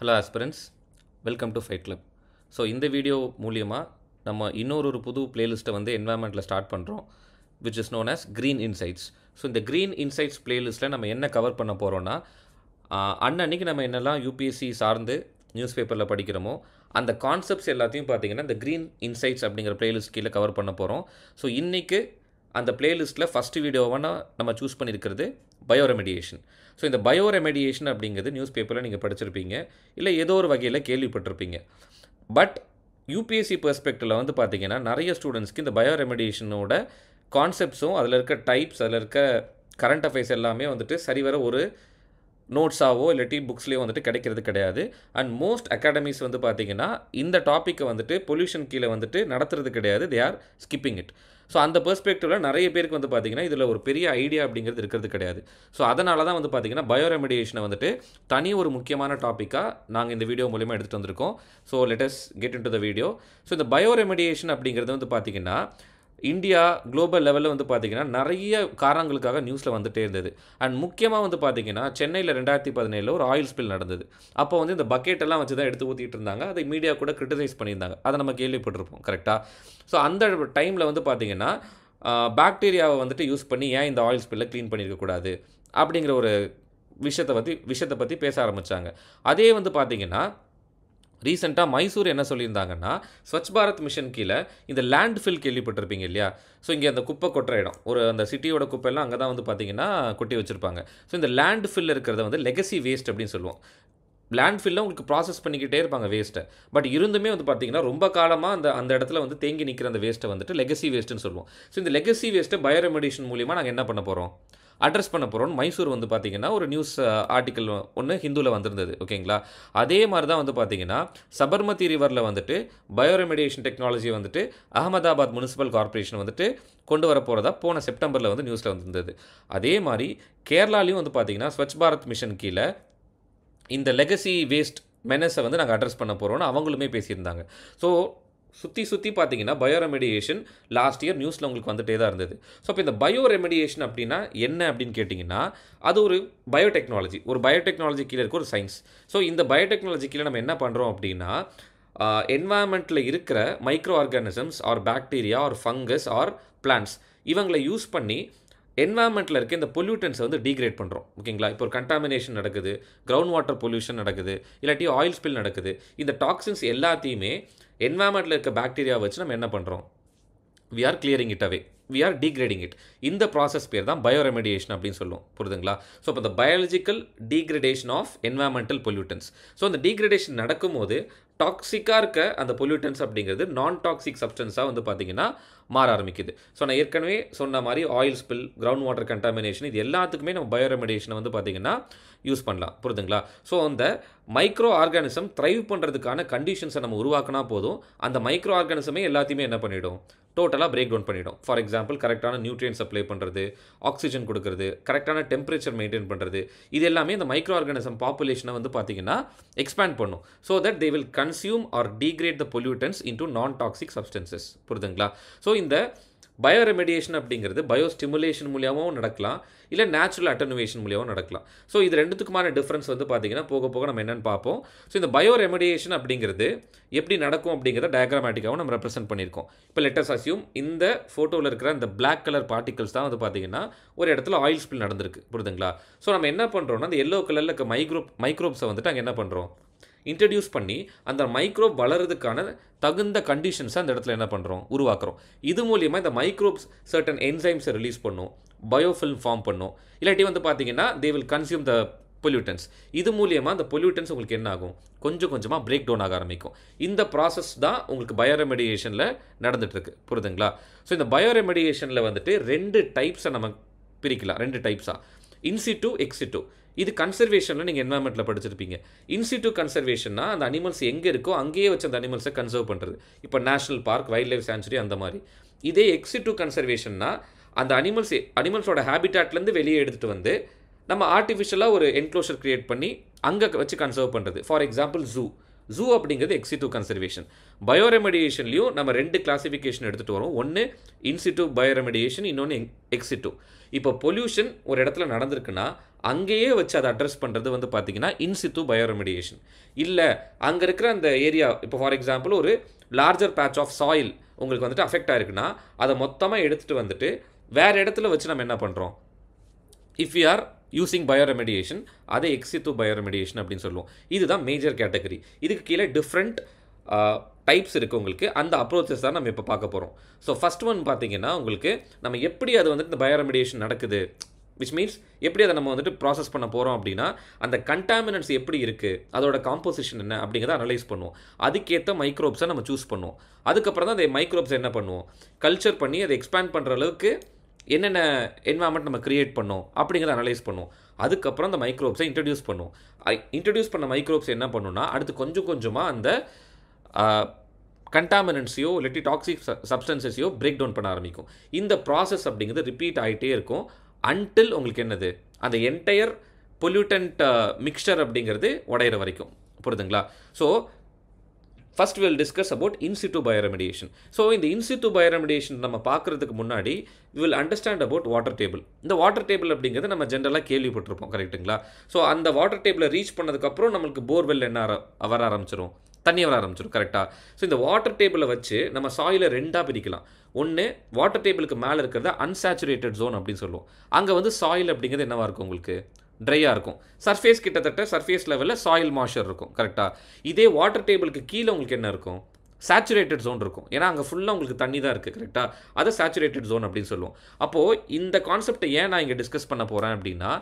Hello aspirants, welcome to fight club. So இந்த video மூலியமாக நம்ம இன்னொரு புது பிளேலிஸ்ட்டை வந்து என்வாயர்மெண்ட்டில் ஸ்டார்ட் பண்ணுறோம், which is known as green insights. So இந்த க்ரீன் இன்சைட்ஸ் பிளேலிஸ்ட்டில் நம்ம என்ன கவர் பண்ண போகிறோன்னா, அன்னன்னைக்கு நம்ம என்னெல்லாம் யூபிஎஸ்சி சார்ந்து நியூஸ் பேப்பரில் படிக்கிறோமோ அந்த கான்செப்ட்ஸ் எல்லாத்தையும் பார்த்தீங்கன்னா இந்த க்ரீன் இன்சைட்ஸ் அப்படிங்கிற பிளேலிஸ்ட் கீழே கவர் பண்ண போகிறோம். ஸோ இன்றைக்கி அந்த பிளேலிஸ்ட்டில் ஃபஸ்ட்டு வீடியோவாக நம்ம சூஸ் பண்ணியிருக்கிறது பயோரெமெடியேஷன். ஸோ இந்த பயோரெமெடியேஷன் அப்படிங்கிறது நியூஸ் பேப்பரில் நீங்கள் படிச்சிருப்பீங்க, இல்லை ஏதோ ஒரு வகையில் கேள்விப்பட்டிருப்பீங்க. பட் யூபிஎஸ்சி பெர்ஸ்பெக்டிவில் வந்து பார்த்தீங்கன்னா நிறைய ஸ்டூடெண்ட்ஸ்க்கு இந்த பயோரெமெடியேஷனோட கான்செப்ட்ஸும் அதில் இருக்க டைப்ஸ், அதில் இருக்க கரண்ட் அஃபேர்ஸ் எல்லாமே வந்துட்டு சரிவர ஒரு நோட்ஸாவோ இல்லாட்டி புக்ஸ்லேயோ வந்துட்டு கிடைக்கிறது கிடையாது. அண்ட் மோஸ்ட் அகாடமிஸ் வந்து பார்த்தீங்கன்னா இந்த டாப்பிக்கை வந்துட்டு பொல்யூஷன் கீழே வந்துட்டு நடத்துறது கிடையாது, they are skipping it. So அந்த பெர்ஸ்பெக்டிவில் நிறைய பேருக்கு வந்து பார்த்திங்கன்னா இதில் ஒரு பெரிய ஐடியா அப்படிங்கிறது இருக்கிறது கிடையாது. ஸோ அதனால தான் வந்து பார்த்திங்கன்னா பயோரெமெடியேஷனை வந்துட்டு தனி ஒரு முக்கியமான டாப்பிக்காக நாங்கள் இந்த வீடியோ மூலிமா எடுத்துகிட்டு வந்திருக்கோம். So let us get in to the video. So இந்த பயோரெமெடியேஷன் அப்படிங்கிறது வந்து பார்த்திங்கன்னா இந்தியா குளோபல் லெவலில் வந்து பார்த்திங்கன்னா நிறைய காரணங்களுக்காக நியூஸில் வந்துகிட்டே இருந்தது. அண்ட் முக்கியமாக வந்து பார்த்திங்கன்னா சென்னையில் 2017 ஒரு ஆயில் ஸ்பில் நடந்தது. அப்போ வந்து இந்த பக்கெட்டெல்லாம் வச்சு தான் எடுத்து ஊற்றிட்டு இருந்தாங்க. அதை மீடியா கூட கிரிட்டிசைஸ் பண்ணியிருந்தாங்க. அதை நம்ம கேள்விப்பட்டிருப்போம், கரெக்டாக? ஸோ அந்த டைமில் வந்து பார்த்திங்கன்னா பாக்டீரியாவை வந்துட்டு யூஸ் பண்ணி ஏன் இந்த ஆயில் ஸ்பில்லை க்ளீன் பண்ணியிருக்கக்கூடாது அப்படிங்கிற ஒரு விஷயத்தை பற்றி பேச ஆரம்பித்தாங்க. அதே வந்து பார்த்திங்கன்னா ரீசெண்டாக மைசூர் என்ன சொல்லியிருந்தாங்கன்னா, ஸ்வச் பாரத் மிஷன் கீழே இந்த லேண்ட் ஃபில் கேள்விப்பட்டிருப்பீங்க இல்லையா? ஸோ இங்கே அந்த குப்பை கொட்டுற இடம், ஒரு அந்த சிட்டியோட குப்பையெல்லாம் அங்கே தான் வந்து பார்த்திங்கன்னா கொட்டி வச்சுருப்பாங்க. ஸோ இந்த லேண்ட் ஃபில் இருக்கிறத வந்து லெகசி வேஸ்ட் அப்படின்னு சொல்லுவோம். லேண்ட் ஃபில்ல உங்களுக்கு ப்ராசஸ் பண்ணிக்கிட்டே இருப்பாங்க வேஸ்ட்டை. பட் இருந்துமே வந்து பார்த்திங்கன்னா ரொம்ப காலமாக அந்த இடத்துல வந்து தேங்கி நிற்கிற அந்த வேஸ்ட்டை வந்துட்டு லெகசி வேஸ்ட்டுன்னு சொல்லுவோம். ஸோ இந்த லெகசி வேஸ்ட்டை பயோரெமெடியேஷன் மூலிமா நாங்கள் என்ன பண்ண போகிறோம், அட்ரஸ் பண்ண போகிறோம். மைசூர் வந்து பார்த்திங்கன்னா ஒரு நியூஸ் ஆர்டிக்கல் ஒன்று ஹிந்துவில் வந்திருந்தது, ஓகேங்களா? அதே மாதிரி தான் வந்து பார்த்திங்கன்னா சபர்மதி ரிவரில் வந்துட்டு பயோரெமெடியேஷன் டெக்னாலஜி வந்துட்டு அகமதாபாத் முனிசிபல் கார்பரேஷன் வந்துட்டு கொண்டு வர போகிறதா போன செப்டம்பரில் வந்து நியூஸில் வந்திருந்தது. அதே மாதிரி கேரளாலையும் வந்து பார்த்திங்கன்னா ஸ்வச் பாரத் மிஷன் கீழே இந்த லெகசி வேஸ்ட் மெனஸை வந்து நாங்கள் அட்ரஸ் பண்ண போகிறோன்னு அவங்களுமே பேசியிருந்தாங்க. ஸோ சுற்றி பார்த்தீங்கன்னா பயோரெமெடியேஷன் லாஸ்ட் இயர் நியூஸில் உங்களுக்கு வந்துட்டே தான் இருந்தது. ஸோ இப்போ இந்த பயோரெமெடியேஷன் அப்படின்னா என்ன அப்படின்னு கேட்டிங்கன்னா, அது ஒரு பயோடெக்னாலஜி கீழே இருக்க ஒரு சயின்ஸ். ஸோ இந்த பயோடெக்னாலஜி கீழே நம்ம என்ன பண்ணுறோம் அப்படின்னா, என்வாயர்மெண்ட்டில் இருக்கிற micro organisms or bacteria or fungus or plants இவங்களை யூஸ் பண்ணி என்வாயர்மெண்ட்டில் இருக்க இந்த பொல்யூட்டன்ஸை வந்து டீக்ரேட் பண்ணுறோம், ஓகேங்களா? இப்போ ஒரு கண்டாமினேஷன் நடக்குது, கிரவுண்ட் வாட்டர் பொல்யூஷன் நடக்குது, இல்லாட்டி ஆயில் ஸ்பில் நடக்குது. இந்த டாக்ஸின்ஸ் எல்லாத்தையுமே என்வாயர்மெண்ட்டில் இருக்க பாக்டீரியா வச்சு நம்ம என்ன பண்ணுறோம், we are clearing it away, we are degrading it. இந்த ப்ராசஸ் பேர் தான் பயோரெமெடியேஷன் அப்படின்னு சொல்லுவோம், புரியுதுங்களா? ஸோ இப்போ இந்த biological degradation of environmental pollutants. So அந்த டீக்ரடேஷன் நடக்கும்போது டாக்ஸிக்காக இருக்க அந்த பொல்யூட்டன்ஸ் அப்படிங்கிறது நான் டாக்ஸிக் சப்ஸ்டன்ஸாக வந்து பார்த்திங்கன்னா மாற ஆரம்பிக்குது. ஸோ நான் ஏற்கனவே சொன்ன மாதிரி oil spill, ground water contamination, இது எல்லாத்துக்குமே நம்ம பயோரெமெடியேஷனை வந்து பார்த்திங்கன்னா யூஸ் பண்ணலாம், புரியுதுங்களா? ஸோ அந்த மைக்ரோ ஆர்கானிசம் த்ரைவ் பண்ணுறதுக்கான கண்டிஷன்ஸை நம்ம உருவாக்கினா போதும், அந்த மைக்ரோ ஆர்கானிசமே எல்லாத்தையுமே என்ன பண்ணிவிடும், டோட்டலாக பிரேக் டவுன் பண்ணிவிடும். ஃபார் எக்ஸாம்பிள் கரெக்டான நியூட்ரியன்ட் சப்ளை பண்ணுறது, ஆக்சிஜன் கொடுக்கறது, கரெக்டான டெம்பரேச்சர் மெயின்டைன் பண்ணுறது, இது எல்லாமே இந்த மைக்ரோ ஆர்கானிசம் பாப்புலேஷனை வந்து பார்த்திங்கன்னா எக்ஸ்பேண்ட் பண்ணும். So that they will consume or degrade the pollutants into non toxic substances, புரியுதுங்களா? ஸோ இந்த பயோரெமெடியேஷன் அப்படிங்கிறது பயோஸ்டிமுலேஷன் மூலியமாகவும் நடக்கலாம், இல்லை நேச்சுரல் அட்டனுவேஷன் மூலியமாகவும் நடக்கலாம். ஸோ இது ரெண்டுத்துக்குமான டிஃப்ரென்ஸ் வந்து பார்த்திங்கன்னா போக போக நம்ம என்னென்னு பார்ப்போம். ஸோ இந்த பயோரெமெடியேஷன் அப்படிங்கிறது எப்படி நடக்கும் அப்படிங்கிறத டயக்ராமேட்டிக்காகவும் நம்ம ரெப்ரசென்ட் பண்ணியிருக்கோம். இப்போ லெட் அஸ் அஸ்யூம் இந்த ஃபோட்டோவில் இருக்கிற இந்த பிளாக் கலர் பார்ட்டிகல்ஸ் தான் வந்து பார்த்திங்கன்னா ஒரு இடத்துல ஆயில் ஸ்பில் நடந்திருக்கு, புரியுதுங்களா? ஸோ நம்ம என்ன பண்ணுறோம்னா அந்த எல்லோ கலரில் இருக்க மைக்ரோப்ஸை வந்துட்டு அங்கே என்ன பண்ணுறோம், இன்ட்ரடியூஸ் பண்ணி அந்த மைக்ரோப் வளர்கிறதுக்கான தகுந்த கண்டிஷன்ஸை அந்த இடத்துல என்ன பண்ணுறோம், உருவாக்குறோம். இது மூலியமாக இந்த மைக்ரோப்ஸ் சர்டன் என்சைம்ஸை ரிலீஸ் பண்ணும், பயோஃபில்ம் ஃபார்ம் பண்ணும், இல்லாட்டி வந்து பார்த்தீங்கன்னா தே வில் கன்சியூம் த பொல்யூட்டன்ஸ். இது மூலியமாக அந்த பொல்யூட்டன்ஸ் உங்களுக்கு என்ன ஆகும், கொஞ்சம் கொஞ்சமாக பிரேக் டவுன் ஆக ஆரம்பிக்கும். இந்த ப்ராசஸ் தான் உங்களுக்கு பயோரெமெடியேஷனில் நடந்துகிட்ருக்கு, புரியுதுங்களா? ஸோ இந்த பயோரெமெடியேஷனில் வந்துட்டு 2 டைப்ஸை நம்ம பிரிக்கலாம், 2 டைப்ஸாக, இன்சிட்டு, எக்ஸிட்டு. இது கன்சர்வேஷனில் நீங்கள் என்வாயர்மெண்ட்டில் படிச்சிருப்பீங்க. இன்சிட்டு கன்சர்வேஷன்னா அந்த அனிமல்ஸ் எங்கே இருக்கோ அங்கேயே வச்சு அந்த அனிமல்ஸை கன்சர்வ் பண்ணுறது, இப்போ national park, wild life sanctuary அந்த மாதிரி. இதே எக்ஸிட்டு கன்சர்வேஷன்னா அந்த அனிமல்ஸோட ஹேபிட்டாட்லேருந்து வெளியே எடுத்துகிட்டு வந்து நம்ம ஆர்டிஃபிஷியலாக ஒரு என்க்ளோஷர் க்ரியேட் பண்ணி அங்கே வச்சு கன்சர்வ் பண்ணுறது. ஃபார் எக்ஸாம்பிள் ஜூ அப்படிங்கிறது எக்ஸிட்டு கன்சர்வேஷன். பயோரெமெடியேஷன்லையும் நம்ம 2 கிளாசிஃபிகேஷன் எடுத்துகிட்டு வரோம். ஒன்று இன்சிட்டு பயோரெமெடியேஷன், இன்னொன்று எக்ஸிட்டு. இப்போ பொல்யூஷன் ஒரு இடத்துல நடந்திருக்குன்னா அங்கேயே வச்சு அதை அட்ரஸ் பண்ணுறது வந்து பார்த்தீங்கன்னா இன்சிட்டு பயோரெமெடியேஷன். இல்லை அங்கே இருக்கிற அந்த ஏரியா, இப்போ ஃபார் எக்ஸாம்பிள் ஒரு லார்ஜர் பேட்ச் ஆஃப் சாயில் உங்களுக்கு வந்துட்டு அஃபெக்ட் ஆயிருக்குன்னா அதை மொத்தமாக எடுத்துகிட்டு வந்துட்டு வேறு இடத்துல வச்சு நம்ம என்ன பண்ணுறோம், இஃப் யூ ஆர் யூசிங் பயோரெமெடியேஷன், அதை எக்ஸிட்டு பயோரெமெடியேஷன் அப்படின்னு சொல்லுவோம். இதுதான் மேஜர் கேட்டகரி. இதுக்கு கீழே டிஃப்ரெண்ட் டைப்ஸ் இருக்குது உங்களுக்கு. அந்த அப்ரோச்சஸ் தான் நம்ம இப்போ பார்க்க போகிறோம். ஸோ ஃபஸ்ட் ஒன் பார்த்தீங்கன்னா உங்களுக்கு நம்ம எப்படி அது வந்துட்டு இந்த பயோரெமெடியேஷன் நடக்குது, விச் மீன்ஸ் எப்படி அதை நம்ம வந்துட்டு ப்ராசஸ் பண்ண போகிறோம் அப்படின்னா அந்த கண்டாமினன்ட்ஸ் எப்படி இருக்குது, அதோட காம்போசிஷன் என்ன அப்படிங்கிறத அனலைஸ் பண்ணுவோம். அதுக்கேற்ற மைக்ரோப்ஸை நம்ம சூஸ் பண்ணுவோம். அதுக்கப்புறம் தான் அந்த மைக்ரோப்ஸ் என்ன பண்ணுவோம், கல்ச்சர் பண்ணி அதை எக்ஸ்பேண்ட் பண்ணுற அளவுக்கு என்னென்ன என்வாயன்மெண்ட் நம்ம கிரியேட் பண்ணோம் அப்படிங்கிறத அனலைஸ் பண்ணுவோம். அதுக்கப்புறம் அந்த மைக்ரோப்ஸை இன்ட்ரடியூஸ் பண்ணுவோம். இன்ட்ரடியூஸ் பண்ண மைக்ரோப்ஸ் என்ன பண்ணுன்னா அடுத்து கொஞ்சம் கொஞ்சமாக அந்த கண்டாமினன்ட்ஸையோ இல்லாட்டி டாக்ஸிக் சப்ஸ்டன்சஸையோ பிரேக் டவுன் பண்ண ஆரம்பிக்கும். இந்த ப்ராசஸ் அப்படிங்கிறது ரிப்பீட் ஆகிட்டே இருக்கும் அன்டில் உங்களுக்கு என்னது அந்த என்டையர் பொல்யூட்டன்ட் மிக்சர் அப்படிங்கிறது உடையிற வரைக்கும். புரியுதுங்களா? So first will discuss about in situ bioremediation. So இந்த இன்சிட்டு பயோரெமெடியேஷன் நம்ம பார்க்குறதுக்கு முன்னாடி we will understand about water table. இந்த வாட்டர் டேபிள் அப்படிங்கிறது நம்ம ஜென்ரலாக கேள்விப்பட்டிருப்போம், கரெக்டுங்களா? ஸோ அந்த வாட்டர் டேபிளை ரீச் பண்ணதுக்கப்புறம் நம்மளுக்கு போர்வெல் என்ன வர ஆரம்பிச்சிடும், தண்ணி வர ஆரம்பிச்சிடும், கரெக்டாக? ஸோ இந்த வாட்டர் டேபிளை வச்சு நம்ம சாயிலை 2ஆக பிரிக்கலாம். ஒன்று வாட்டர் டேபிளுக்கு மேலே இருக்கிறத அன்சாச்சுரேட்டட் ஜோன் அப்படின்னு சொல்லுவோம். அங்கே வந்து சாயில் அப்படிங்கிறது என்னவாக இருக்கும், உங்களுக்கு ட்ரையாக இருக்கும். சர்ஃபேஸ் கிட்டத்தட்ட சர்ஃபேஸ் லெவலில் சாயில் மாய்ச்சர் இருக்கும், கரெக்டாக? இதே வாட்டர் டேபிளுக்கு கீழே உங்களுக்கு என்ன இருக்கும், சேச்சுரேட்டட் ஜோன் இருக்கும். ஏன்னா அங்கே ஃபுல்லாக உங்களுக்கு தண்ணி தான் இருக்குது, கரெக்டாக? அதை சேச்சுரேட்டட் ஜோன் அப்படின்னு சொல்லுவோம். அப்போது இந்த கான்செப்டை ஏன் நான் இங்கே டிஸ்கஸ் பண்ண போகிறேன் அப்படின்னா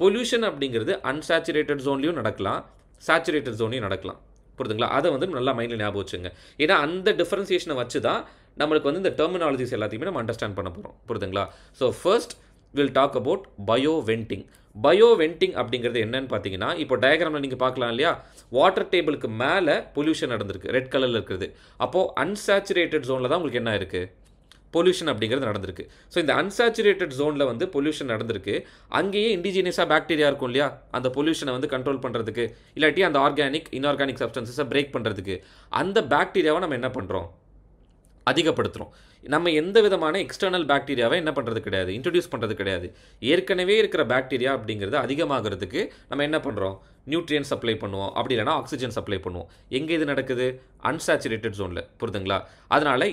பொல்யூஷன் அப்படிங்கிறது அன்சாச்சுரேட்டட் ஜோன்லையும் நடக்கலாம், சேச்சுரேட்டட் ஜோன்லையும் நடக்கலாம். புரியுதுங்களா? அதை வந்து நல்லா மைண்டில் ஞாபகம் வச்சுங்க. ஏன்னா அந்த டிஃபரன்சியேஷனை வச்சு தான் நம்மளுக்கு வந்து இந்த டெர்மினாலஜிஸ் எல்லாத்தையுமே நம்ம அண்டர்ஸ்டாண்ட் பண்ண போகிறோம். புரியுதுங்களா? So first will talk about bioventing. Bioventing அப்படிங்கிறது என்னன்னு பார்த்தீங்கன்னா இப்போ டயக்ராமில் நீங்கள் பார்க்கலாம் இல்லையா, வாட்டர் டேபிளுக்கு மேலே பொல்யூஷன் நடந்திருக்கு, ரெட் கலரில் இருக்கிறது. அப்போது அன்சாச்சுரேட்டட் ஜோனில் தான் உங்களுக்கு என்ன இருக்குது, பொல்யூஷன் அப்படிங்கிறது நடந்திருக்கு. ஸோ இந்த அன்சாச்சுரேட்டட் ஜோனில் வந்து பொல்யூஷன் நடந்திருக்கு. அங்கேயே இண்டிஜினியஸாக பாக்டீரியா இருக்கும் இல்லையா, அந்த பொல்யூஷனை வந்து கண்ட்ரோல் பண்ணுறதுக்கு இல்லாட்டி அந்த ஆர்கானிக் இன்ஆர்கானிக் சப்ஸ்டன்சஸை பிரேக் பண்ணுறதுக்கு அந்த பாக்டீரியாவை நம்ம என்ன பண்ணுறோம், அதிகப்படுத்துகிறோம். நம்ம எந்த விதமான எக்ஸ்டர்னல் பாக்டீரியாவை என்ன பண்ணுறது கிடையாது, இன்ட்ரடியூஸ் பண்ணுறது கிடையாது. ஏற்கனவே இருக்கிற பாக்டீரியா அப்படிங்கிறது அதிகமாகிறதுக்கு நம்ம என்ன பண்ணுறோம், நியூட்ரியன் சப்ளை பண்ணுவோம், அப்படி இல்லைனா ஆக்சிஜன் சப்ளை பண்ணுவோம். எங்கே இது நடக்குது, அன்சாச்சுரேட்டட் ஜோனில். புரியுதுங்களா? அதனால்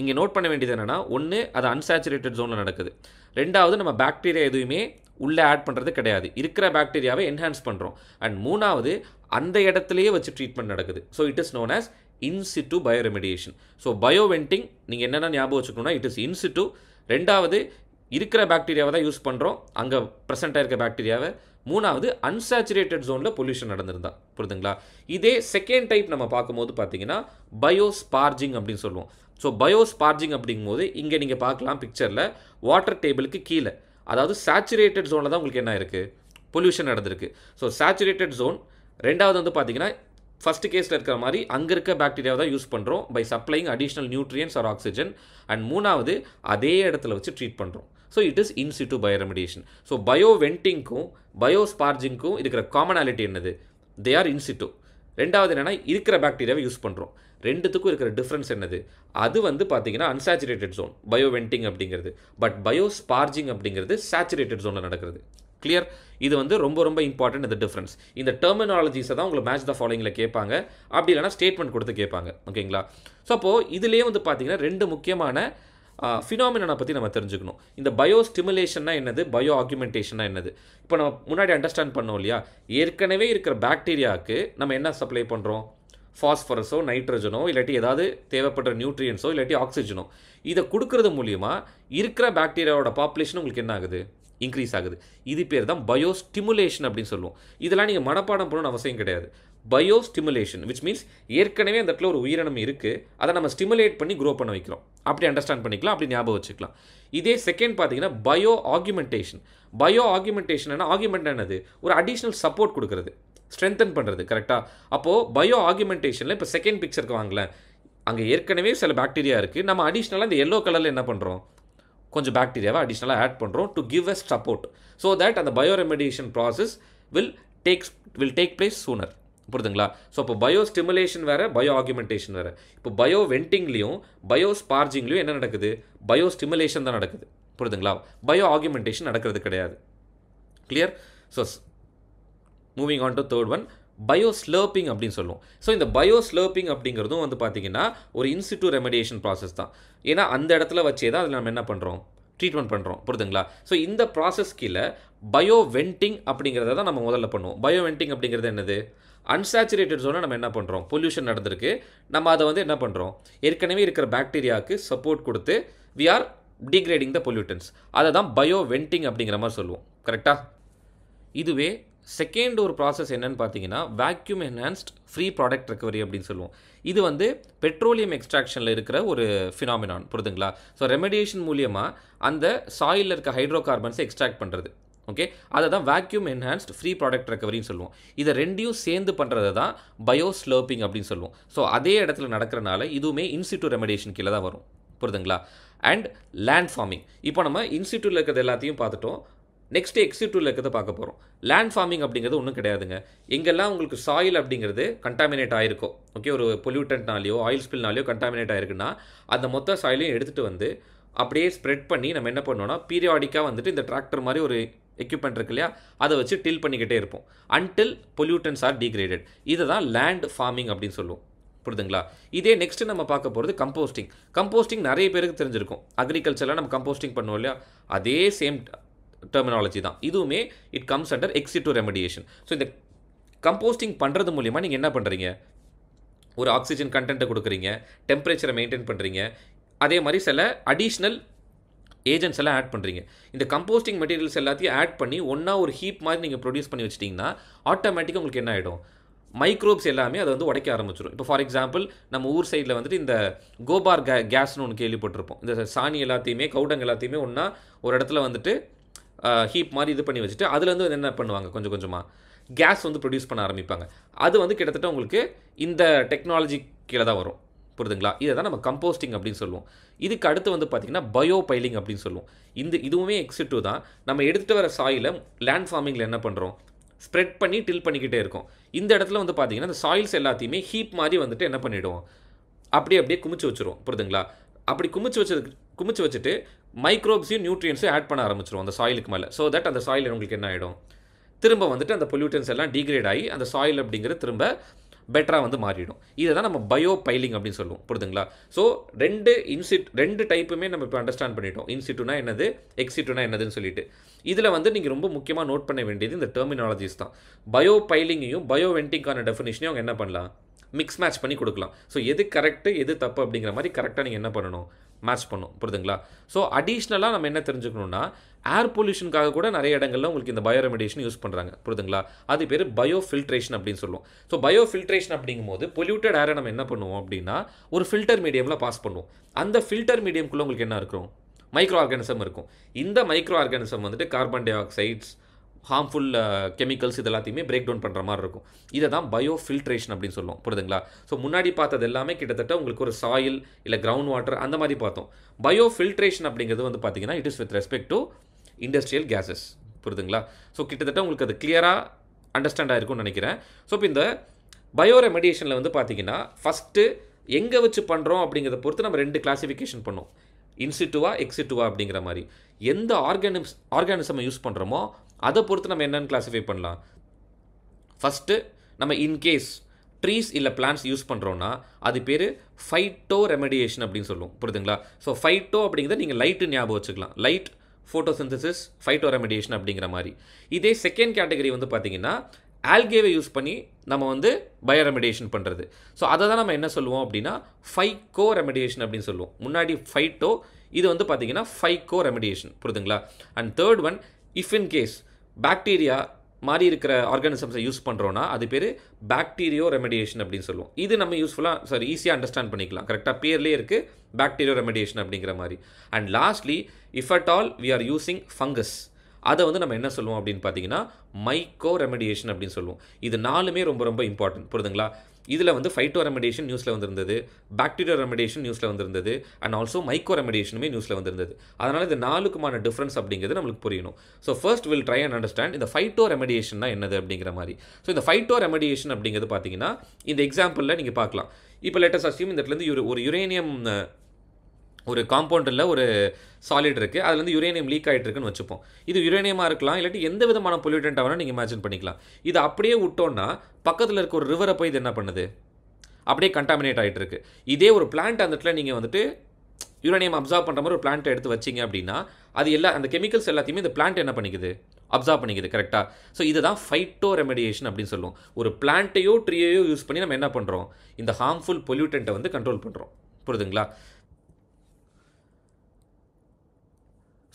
இங்கே நோட் பண்ண வேண்டியது என்னென்னா, ஒன்று அது அன்சாச்சுரேட்டட் ஜோனில் நடக்குது, ரெண்டாவது நம்ம பாக்டீரியா எதுவுமே உள்ளே ஆட் பண்ணுறது கிடையாது, இருக்கிற பாக்டீரியாவை என்ஹான்ஸ் பண்ணுறோம், அண்ட் மூணாவது அந்த இடத்துலையே வச்சு ட்ரீட்மெண்ட் நடக்குது. So it is known as in situ bioremediation. So bioventing நீங்கள் என்னென்ன ஞாபகம் வச்சுக்கணும்னா இட் இஸ் இன்சிட்டு, ரெண்டாவது இருக்கிற பாக்டீரியாவை தான் யூஸ் பண்ணுறோம், அங்கே ப்ரெசென்ட்டாக இருக்க பாக்டீரியாவை, மூணாவது அன்சாச்சுரேட்டட் ஜோனில் பொல்யூஷன் நடந்திருந்தா. புரியுதுங்களா? இதே செகண்ட் டைப் நம்ம பார்க்கும்போது பார்த்தீங்கன்னா பயோஸ்பார்ஜிங் அப்படின்னு சொல்லுவோம். ஸோ பயோஸ்பார்ஜிங் அப்படிங்கும்போது இங்கே நீங்கள் பார்க்கலாம் பிக்சரில் வாட்டர் டேபிளுக்கு கீழே, அதாவது சேச்சுரேட்டட் ஜோனில் தான் உங்களுக்கு என்ன இருக்குது, பொல்யூஷன் நடந்திருக்கு. So saturated zone. ரெண்டாவது வந்து பார்த்தீங்கன்னா ஃபஸ்ட்டு கேஸில் இருக்கிற மாதிரி அங்கே இருக்க பாக்டீரியாவை தான் யூஸ் பண்ணுறோம் by supplying additional nutrients or oxygen, and மூணாவது அதே இடத்துல வச்சு ட்ரீட் பண்ணுறோம். So it is in situ bioremediation. So பயோவென்டிங்க்கும் பயோஸ்பார்ஜிங்க்கும் இருக்கிற காமனாலிட்டி என்னது, தே ஆர் இன்சிட்டு. ரெண்டாவது என்னென்னா இருக்கிற பாக்டீரியாவை யூஸ் பண்ணுறோம். ரெண்டுத்துக்கும் இருக்கிற டிஃப்ரென்ஸ் என்னது, அது வந்து பார்த்தீங்கன்னா அன்சாச்சுரேட்டட் ஜோன் பயோவென்டிங் அப்படிங்கிறது, பட் பயோஸ்பார்ஜிங் அப்படிங்கிறது சேச்சுரேட்டட் ஜோனில் நடக்கிறது. கிளியர்? இது வந்து ரொம்ப ரொம்ப இம்பார்ட்டன்ட் இந்த டிஃப்ரென்ஸ். இந்த டெர்மினாலஜிஸை தான் உங்களை மேட்ச் த ஃபாலோயிங்கில் கேட்பாங்க, அப்படி இல்லைனா ஸ்டேட்மெண்ட் கொடுத்து கேட்பாங்க. ஓகேங்களா? ஸோ அப்போது இதுலேயே வந்து பார்த்தீங்கன்னா 2 முக்கியமான ஃபினாமினா பற்றி நம்ம தெரிஞ்சுக்கணும். இந்த பயோ ஸ்டிமுலேஷன்னா என்னது, பயோ ஆக்யூமெண்டேஷன்னா என்னது. இப்போ நம்ம முன்னாடி அண்டர்ஸ்டாண்ட் பண்ணோம் இல்லையா, ஏற்கனவே இருக்கிற பாக்டீரியாவுக்கு நம்ம என்ன சப்ளை பண்ணுறோம், ஃபாஸ்பரஸோ நைட்ரஜனோ இல்லாட்டி ஏதாவது தேவைப்படுற நியூட்ரியன்ஸோ இல்லாட்டி ஆக்சிஜனோ, இதை கொடுக்கறது மூலிமா இருக்கிற பாக்டீரியாவோட பாப்புலேஷன் உங்களுக்கு என்ன ஆகுது, இன்க்ரீஸ் ஆகுது. இது பேர் தான் பயோ ஸ்டிமுலேஷன் அப்படின்னு சொல்லுவோம். இதெல்லாம் நீங்கள் மனப்பாடம் பண்ணணும்னு அவசியம் கிடையாது. பயோ ஸ்டிமுலேஷன் விச் மீன்ஸ் ஏற்கனவே அந்த இடத்துல ஒரு உயிரினம் இருக்குது, அதை நம்ம ஸ்டிமுலேட் பண்ணி க்ரோ பண்ண வைக்கிறோம். அப்படி அண்டர்ஸ்டாண்ட் பண்ணிக்கலாம், அப்படி ஞாபகம் வச்சுக்கலாம். இதே செகண்ட் பார்த்தீங்கன்னா பயோ ஆக்யூமெண்டேஷன். பயோ ஆக்யூமெண்டேஷன் ஆக்யூமெண்ட் என்னது, ஒரு அடிஷ்னல் சப்போர்ட் கொடுக்குறது, ஸ்ட்ரென்தன் பண்ணுறது. கரெக்டாக? அப்போது பயோ ஆக்யூமெண்டேஷனில் இப்போ செகண்ட் பிக்சருக்கு வாங்கலேன், அங்கே ஏற்கனவே சில பாக்டீரியா இருக்குது, நம்ம அடிஷ்னலாக இந்த எல்லோ கலரில் என்ன பண்ணுறோம், கொஞ்சம் பாக்டீரியாவை அடிஷ்னலாக ஆட் பண்ணுறோம் to give us support so that அந்த bioremediation process will take place sooner. புரியுதுங்களா? ஸோ இப்போ பயோ ஸ்டிமுலேஷன் வேறு, பயோ ஆகுமெண்டேஷன் வேறு. இப்போ பயோ வென்டிங்லேயும் பயோ ஸ்பார்ஜிங்லேயும் என்ன நடக்குது? பயோ ஸ்டிமுலேஷன் தான் நடக்குது. புரியுதுங்களா? பயோ ஆகுமெண்டேஷன் நடக்கிறது கிடையாது. Clear? So moving on to third one, bioslurping அப்படின்னு சொல்லுவோம். ஸோ இந்த பயோ ஸ்லர்ப்பிங் அப்படிங்கிறதும் வந்து பார்த்தீங்கன்னா ஒரு இன்சிட்டு ரெமடியேஷன் ப்ராசஸ் தான். ஏன்னா அந்த இடத்துல வச்சே தான் அதில் நம்ம என்ன பண்ணுறோம்? ட்ரீட்மெண்ட் பண்ணுறோம். புரியுதுங்களா? ஸோ இந்த ப்ராசஸ் கீழே பயோ வென்டிங் அப்படிங்கிறத தான் நம்ம முதல்ல பண்ணுவோம். பயோ வென்டிங் அப்படிங்கிறது என்னது? அன்சாச்சுரேட்டட் ஜோனை நம்ம என்ன பண்ணுறோம்? பொல்யூஷன் நடந்திருக்கு, நம்ம அதை வந்து என்ன பண்ணுறோம்? ஏற்கனவே இருக்கிற பாக்டீரியாவுக்கு சப்போர்ட் கொடுத்து we are degrading the pollutants. அதை தான் பயோ வென்டிங் அப்படிங்கிற மாதிரி சொல்லுவோம். கரெக்டாக? இதுவே செகண்ட் ஒரு ப்ராசஸ் என்னன்னு பார்த்தீங்கன்னா vacuum enhanced free product recovery அப்படின்னு சொல்லுவோம். இது வந்து பெட்ரோலியம் எக்ஸ்ட்ராக்ஷனில் இருக்கிற ஒரு ஃபினாமினான். புரியுதுங்களா? ஸோ ரெமடியேஷன் மூலியமாக அந்த சாயிலில் இருக்க ஹைட்ரோ கார்பன்ஸை எக்ஸ்ட்ராக்ட் பண்ணுறது. ஓகே, அதை தான் வேக்யூம் என்ஹான்ஸ்ட் ஃப்ரீ ப்ராடக்ட் ரெக்கவரின்னு சொல்லுவோம். இதை ரெண்டையும் சேர்ந்து பண்ணுறது தான் பயோ ஸ்லர்ப்பிங் அப்படின்னு சொல்லுவோம். ஸோ அதே இடத்துல நடக்கிறனால இதுவுமே இன்சிட்டு ரெமடியேஷன் கீழே தான் வரும். புரியுதுங்களா? And land farming. இப்போ நம்ம இன்சிட்டியூட்டில் இருக்கிறது எல்லாத்தையும் பார்த்துட்டோம். நெக்ஸ்ட்டு எக்ஸிட்டியூவில் இருக்கிறத பார்க்க போகிறோம். லேண்ட் ஃபார்மிங் அப்படிங்கிறது ஒன்றும் கிடையாதுங்க. எங்கெல்லாம் உங்களுக்கு சாயில் அப்படிங்கிறது கண்டாமினேட் ஆகிருக்கோ, ஓகே, ஒரு பொல்யூட்டன்ட்னாலையோ ஆயில் ஸ்பில்னாலையோ கண்டாமினேட் ஆகிருக்குன்னா அந்த மொத்த சாயிலையும் எடுத்துகிட்டு வந்து அப்படியே ஸ்ப்ரெட் பண்ணி நம்ம என்ன பண்ணோம்னா பீரியாடிக்காக வந்துட்டு இந்த டிராக்டர் மாதிரி ஒரு எக்யூப்மெண்ட் இருக்கு இல்லையா, அதை வச்சு டில் பண்ணிக்கிட்டே இருப்போம் அன்டில் பொல்யூட்டன்ஸ் ஆர் டிகிரேடட். இதை தான் லேண்ட் ஃபார்மிங் அப்படின்னு சொல்லுவோம். புரியுதுங்களா? இதே நெக்ஸ்ட் நம்ம பார்க்க போகிறது கம்போஸ்டிங். கம்போஸ்டிங் நிறைய பேருக்கு தெரிஞ்சிருக்கும். அக்ரிகல்ச்சரில் நம்ம கம்போஸ்டிங் பண்ணுவோம் இல்லையா, அதே சேம் டெர்மினாலஜி தான். இதுவுமே it comes under ex situ remediation. So இந்த கம்போஸ்டிங் பண்ணுறது மூலிமா நீங்கள் என்ன பண்ணுறீங்க? ஒரு ஆக்சிஜன் கண்டென்ட்டை கொடுக்குறீங்க, டெம்பரேச்சரை மெயின்டைன் பண்ணுறீங்க, அதே மாதிரி சில அடிஷ்னல் ஏஜென்ட்ஸ் எல்லாம் ஆட் பண்ணுறீங்க. இந்த கம்போஸ்டிங் மெட்டீரியல்ஸ் எல்லாத்தையும் ஆட் பண்ணி ஒன்றா ஒரு ஹீப் மாதிரி நீங்கள் ப்ரொடியூஸ் பண்ணி வச்சிட்டிங்கன்னா ஆட்டோமேட்டிக்காக உங்களுக்கு என்ன ஆகிடும்? மைக்ரோப்ஸ் எல்லாமே அதை வந்து உடைக்க ஆரம்பிச்சிடும். இப்போ ஃபார் எக்ஸாம்பிள் நம்ம ஊர் சைடில் வந்துட்டு இந்த கோபார் கேஸ்னு ஒன்று கேள்விப்பட்டிருப்போம். இந்த சாணி எல்லாத்தையுமே கவுடங் எல்லாத்தையுமே ஒன்றா ஒரு இடத்துல வந்துட்டு ஹீப் மாதிரி இது பண்ணி வச்சுட்டு அதுலேருந்து என்ன பண்ணுவாங்க? கொஞ்சம் கொஞ்சமாக கேஸ் வந்து ப்ரொடியூஸ் பண்ண ஆரம்பிப்பாங்க. அது வந்து கிட்டத்தட்ட உங்களுக்கு இந்த டெக்னாலஜி கீழே தான் வரும். புரியுதுங்களா? இதை தான் நம்ம கம்போஸ்டிங் அப்படின்னு சொல்லுவோம். இதுக்கு அடுத்து வந்து பார்த்திங்கன்னா பயோ பைலிங் அப்படின்னு சொல்லுவோம். இதுவுமே எக்ஸிட்டு தான். நம்ம எடுத்துகிட்டு வர சாயிலை லேண்ட் ஃபார்மிங்கில் என்ன பண்ணுறோம்? ஸ்ப்ரெட் பண்ணி டில் பண்ணிக்கிட்டே இருக்கும். இந்த இடத்துல வந்து பார்த்திங்கன்னா இந்த சாயில்ஸ் எல்லாத்தையுமே ஹீப் மாதிரி வந்துட்டு என்ன பண்ணிவிடுவோம்? அப்படியே குமிச்சு வச்சுருவோம். புரியுதுங்களா? அப்படி குமிச்சு வச்சுட்டு மைக்ரோப்ஸையும் நியூட்ரியன்ஸையும் ஆட் பண்ண ஆரம்பிச்சிடும் அந்த சாயிலுக்கு மேலே. ஸோ தட் அந்த சாயில் உங்களுக்கு என்ன ஆகிடும்? திரும்ப வந்துட்டு அந்த பொல்யூட்டன்ஸ் எல்லாம் டிகிரேட் ஆகி அந்த சாயில் அப்படிங்கிறது திரும்ப பெட்டராக வந்து மாறிடும். இதை தான் நம்ம பயோ பைலிங் அப்படின்னு சொல்லுவோம். புரியுதுங்களா? ஸோ ரெண்டு டைப்புமே நம்ம இப்போ அண்டர்ஸ்டாண்ட் பண்ணிட்டோம். இன்சிட்டுனா என்னது, எக்ஸிட்டுனா என்னதுன்னு சொல்லிட்டு. இதில் வந்து நீங்கள் ரொம்ப முக்கியமாக நோட் பண்ண வேண்டியது இந்த டெர்மினாலஜிஸ் தான். பயோ பைலிங்கையும் பயோ வென்டிங்கான டெஃபினிஷனையும் அவங்க என்ன பண்ணலாம்? மிக்ஸ் மேட்ச் பண்ணி கொடுக்கலாம். ஸோ எது கரெக்டு எது தப்பு அப்படிங்கிற மாதிரி கரெக்டாக நீங்கள் என்ன பண்ணணும்? மேட்ச் பண்ணும். புரியுதுங்களா? ஸோ அடிஷ்னலாக நம்ம என்ன தெரிஞ்சுக்கணும்னா ஏர் பொல்யூஷனுக்காக கூட நிறைய இடங்கள்ல உங்களுக்கு இந்த பயோ ரெமடியேஷன் யூஸ் பண்ணுறாங்க. புரியுதுங்களா? அது பேர் பயோ ஃபில்ட்ரேஷன் அப்படின்னு சொல்லுவோம். ஸோ பயோ ஃபில்ட்ரேஷன் அப்படிங்கும்போது பொல்யூட்டட் ஏரை நம்ம என்ன பண்ணுவோம் அப்படின்னா ஒரு ஃபில்டர் மீடியமில் பாஸ் பண்ணுவோம். அந்த ஃபில்டர் மீடியம்குள்ளே உங்களுக்கு என்ன இருக்கும்? மைக்ரோ ஆர்கானிசம் இருக்கும். இந்த மைக்ரோ ஆர்கானிசம் வந்துட்டு carbon dioxides, harmful chemicals இது எல்லாத்தையுமே பிரேக் டவுன் பண்ணுற மாதிரி இருக்கும். இதை தான் பயோ ஃபில்ட்ரேஷன் அப்படின்னு சொல்லுவோம். புரியுதுங்களா? ஸோ முன்னாடி பார்த்தது எல்லாமே கிட்டத்தட்ட உங்களுக்கு ஒரு சாயில் இல்லை கிரவுண்ட் வாட்டர் அந்த மாதிரி பார்த்தோம். பயோ ஃபில்ட்ரேஷன் அப்படிங்கிறது வந்து பார்த்தீங்கன்னா it is with respect to industrial gases. புரியுதுங்களா? ஸோ கிட்டத்தட்ட உங்களுக்கு அது கிளியராக அண்டர்ஸ்டாண்ட் ஆகிருக்கும்னு நினைக்கிறேன். ஸோ இப்போ இந்த பயோ ரெமடியேஷனில் வந்து பார்த்தீங்கன்னா ஃபஸ்ட்டு எங்கே வச்சு பண்ணுறோம் அப்படிங்கிறத பொறுத்து நம்ம ரெண்டு கிளாசிஃபிகேஷன் பண்ணோம். இன்சிட்டுவா எக்ஸிட்டுவா அப்படிங்கிற மாதிரி. எந்த ஆர்கானிசமை யூஸ் பண்ணுறோமோ அதை பொறுத்து நம்ம என்னென்னு கிளாஸிஃபை பண்ணலாம். ஃபஸ்ட்டு நம்ம இன்கேஸ் ட்ரீஸ் இல்லை பிளான்ஸ் யூஸ் பண்ணுறோன்னா அது பேர் ஃபைட்டோ ரெமடியேஷன் அப்படின்னு சொல்லுவோம். புரியுதுங்களா? ஸோ ஃபைட்டோ அப்படிங்கிறத நீங்கள் லைட்டு ஞாபகம் வச்சுக்கலாம். லைட், ஃபோட்டோசிந்தசிஸ், ஃபைட்டோ ரெமடியேஷன் அப்படிங்கிற மாதிரி. இதே செகண்ட் கேட்டகரி வந்து பார்த்தீங்கன்னா ஆல்கேவை யூஸ் பண்ணி நம்ம வந்து பயோ ரெமடியேஷன் பண்ணுறது. ஸோ அதை தான் நம்ம என்ன சொல்லுவோம் அப்படின்னா ஃபைக்கோ ரெமடியேஷன் அப்படின்னு சொல்லுவோம். முன்னாடி ஃபைட்டோ, இது வந்து பார்த்தீங்கன்னா ஃபைக்கோ ரெமடியேஷன். புரியுதுங்களா? And third one, if in case bacteria மாதிரி இருக்கிற ஆர்கானிசம்ஸை யூஸ் பண்ணுறோன்னா அது பேர் பாக்டீரியோ ரெமடியேஷன் அப்படின்னு சொல்லுவோம். இது நம்ம யூஸ்ஃபுல்லாக ஈஸியாக அண்டர்ஸ்டாண்ட் பண்ணிக்கலாம். கரெக்டாக பேர்லேயே இருக்குது பாக்டீரியோ ரெமடியேஷன் அப்படிங்கிற மாதிரி. And lastly, if at all we are using fungus அதை வந்து நம்ம என்ன சொல்லுவோம் அப்படின்னு பார்த்தீங்கன்னா மைக்கோ ரெமடியேஷன் அப்படின்னு சொல்லுவோம். இது 4மே ரொம்ப ரொம்ப இம்பார்ட்டன்ட். புரியுதுங்களா? இதில் வந்து ஃபைட்டோ ரெமடியேஷன் நியூஸில் வந்திருந்தது, பாக்டீரியா ரெமடியேஷன் நியூஸில் வந்திருந்தது, அண்ட் ஆல்சோ மைக்கோ ரெமடியேஷனுமே நியூஸில் வந்திருந்தது. அதனால் இது 4க்குமான டிஃப்ரென்ஸ் அப்படிங்கிறது நம்மளுக்கு புரியணும். So first will try and understand இந்த ஃபைட்டோ ரெமடியேஷன்னா என்னது அப்படிங்கிற மாதிரி. ஸோ இந்த ஃபைட்டோ ரெமடியேஷன் அப்படிங்கிறது பார்த்தீங்கன்னா இந்த எக்ஸாம்பிளில் நீங்கள் பார்க்கலாம். இப்போ லேட்டஸ்ட் அஸ்யூம் இந்த இடத்துலேருந்து ஒரு யுரேனியம் ஒரு காம்பவுண்டில் ஒரு சாலிட் இருக்குது, அதுலேருந்து யுரேனியம் லீக் ஆகிட்டு இருக்குன்னு வச்சுப்போம். இது யுரேனியமாக இருக்கலாம், இல்லாட்டி எந்த விதமான பொல்யூட்டண்ட்டாக வேணால் நீங்கள் இமேஜின் பண்ணிக்கலாம். இது அப்படியே விட்டோன்னா பக்கத்தில் இருக்க ஒரு ரிவரை போய் இது என்ன பண்ணுது, அப்படியே கண்டாமினேட் ஆகிட்டு இருக்கு. இதே ஒரு பிளான்ட் அந்த இடத்துல நீங்கள் வந்துட்டு யுரேனியம் அப்சார்ப் பண்ணுற மாதிரி ஒரு பிளான்ட்டை எடுத்து வச்சிங்க அப்படின்னா அது அந்த கெமிக்கல்ஸ் எல்லாத்தையுமே இந்த பிளான்ட் என்ன பண்ணிக்குது, அப்சார்ப் பண்ணிக்குது. கரெக்டாக? ஸோ இதுதான் ஃபைட்டோ ரெமடியேஷன் அப்படின்னு சொல்லுவோம். ஒரு பிளான்ட்டையோ ட்ரீயையோ யூஸ் பண்ணி நம்ம என்ன பண்ணுறோம், இந்த ஹார்ம்ஃபுல் பொல்யூட்டண்ட்டை வந்து கண்ட்ரோல் பண்ணுறோம். புரியுதுங்களா?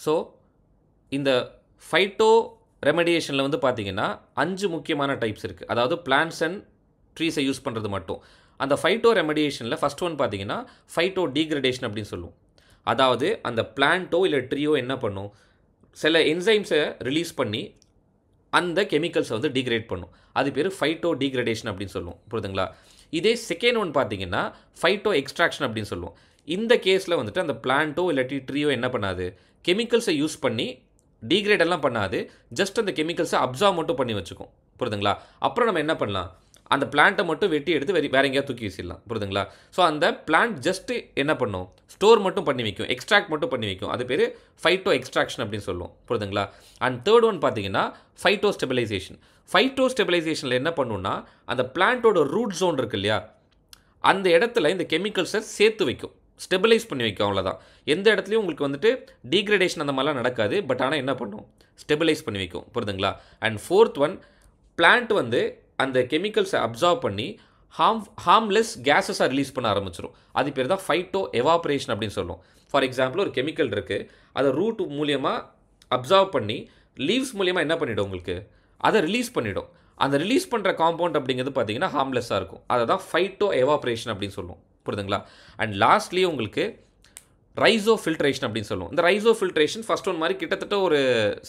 ஸோ இந்த ஃபைட்டோ ரெமடியேஷனில் வந்து பார்த்தீங்கன்னா 5 முக்கியமான டைப்ஸ் இருக்குது. அதாவது பிளான்ட்ஸ் அண்ட் ட்ரீஸை யூஸ் பண்ணுறது மட்டும். அந்த ஃபைட்டோ ரெமடியேஷனில் ஃபஸ்ட் ஒன் பார்த்தீங்கன்னா ஃபைட்டோ டீக்ரடேஷன் அப்படின்னு சொல்லுவோம். அதாவது அந்த பிளான்ட்டோ இல்லை ட்ரீயோ என்ன பண்ணும், சில என்சைம்ஸை ரிலீஸ் பண்ணி அந்த கெமிக்கல்ஸை வந்து டீக்ரேட் பண்ணும். அது பேர் ஃபைட்டோ டீக்ரடேஷன் அப்படின்னு சொல்லுவோம். புரியுதுங்களா? இதே செகண்ட் ஒன் பார்த்தீங்கன்னா ஃபைட்டோ எக்ஸ்ட்ராக்ஷன் அப்படின்னு சொல்லுவோம். இந்த கேஸில் வந்துட்டு அந்த பிளான்ட்டோ இல்லாட்டி ட்ரீயோ என்ன பண்ணாது, கெமிக்கல்ஸை யூஸ் பண்ணி டீக்ரேட் எல்லாம் பண்ணாது, ஜஸ்ட் அந்த கெமிக்கல்ஸை அப்சார்ப் மட்டும் பண்ணி வச்சுக்கும். புரியுதுங்களா? அப்புறம் நம்ம என்ன பண்ணலாம், அந்த பிளான்ட்டை மட்டும் வெட்டி எடுத்து வேற எங்கேயாவது தூக்கி வீசிடலாம். புரியுதுங்களா? ஸோ அந்த பிளான்ட் ஜஸ்ட்டு என்ன பண்ணும், ஸ்டோர் மட்டும் பண்ணி வைக்கும், எக்ஸ்ட்ராக்ட் மட்டும் பண்ணி வைக்கும். அது பேர் ஃபைட்டோ எக்ஸ்ட்ராக்ஷன் அப்படின்னு சொல்லுவோம். புரியுதுங்களா? அண்ட் தேர்ட் ஒன் பார்த்தீங்கன்னா ஃபைட்டோ ஸ்டெபிலைசேஷன். ஃபைட்டோ ஸ்டெபிலைசேஷனில் என்ன பண்ணுன்னா அந்த பிளான்ட்டோட ரூட் ஜோன் இருக்கு இல்லையா, அந்த இடத்துல இந்த கெமிக்கல்ஸை சேர்த்து வைக்கும், ஸ்டெபிலைஸ் பண்ணி வைக்கும். அவ்வளோதான். எந்த இடத்துலையும் உங்களுக்கு வந்துட்டு டீக்ரடேஷன் அந்த மாதிரிலாம் நடக்காது, பட் ஆனால் என்ன பண்ணும், ஸ்டெபிலைஸ் பண்ணி வைக்கும். புரியுதுங்களா? அண்ட் ஃபோர்த் ஒன், பிளான்ட் வந்து அந்த கெமிக்கல்ஸை அப்சார்ப் பண்ணி ஹார்ம்லெஸ் கேஸஸாக ரிலீஸ் பண்ண ஆரம்பிச்சிடும். அது பேர் தான் ஃபைட்டோ எவாப்ரேஷன் அப்படின்னு சொல்லுவோம். ஃபார் எக்ஸாம்பிள் ஒரு கெமிக்கல் இருக்குது, அதை ரூட் மூலியமாக அப்சார்ப் பண்ணி லீவ்ஸ் மூலியமாக என்ன பண்ணிவிடும், உங்களுக்கு அதை ரிலீஸ் பண்ணிவிடும். அந்த ரிலீஸ் பண்ணுற காம்பவுண்ட் அப்படிங்கிறது பார்த்தீங்கன்னா ஹார்ம்லெஸ்ஸாக இருக்கும். அதை தான் ஃபைட்டோ எவாப்ரேஷன் அப்படின்னு சொல்லுவோம். புரியுதுங்களா? அண்ட் லாஸ்ட்லி உங்களுக்கு ரைசோ ஃபில்ட்ரேஷன் அப்படின்னு சொல்லுவோம். இந்த ரைசோ ஃபில்ட்ரேஷன் ஃபர்ஸ்ட் ஒன் மாதிரி கிட்டத்தட்ட ஒரு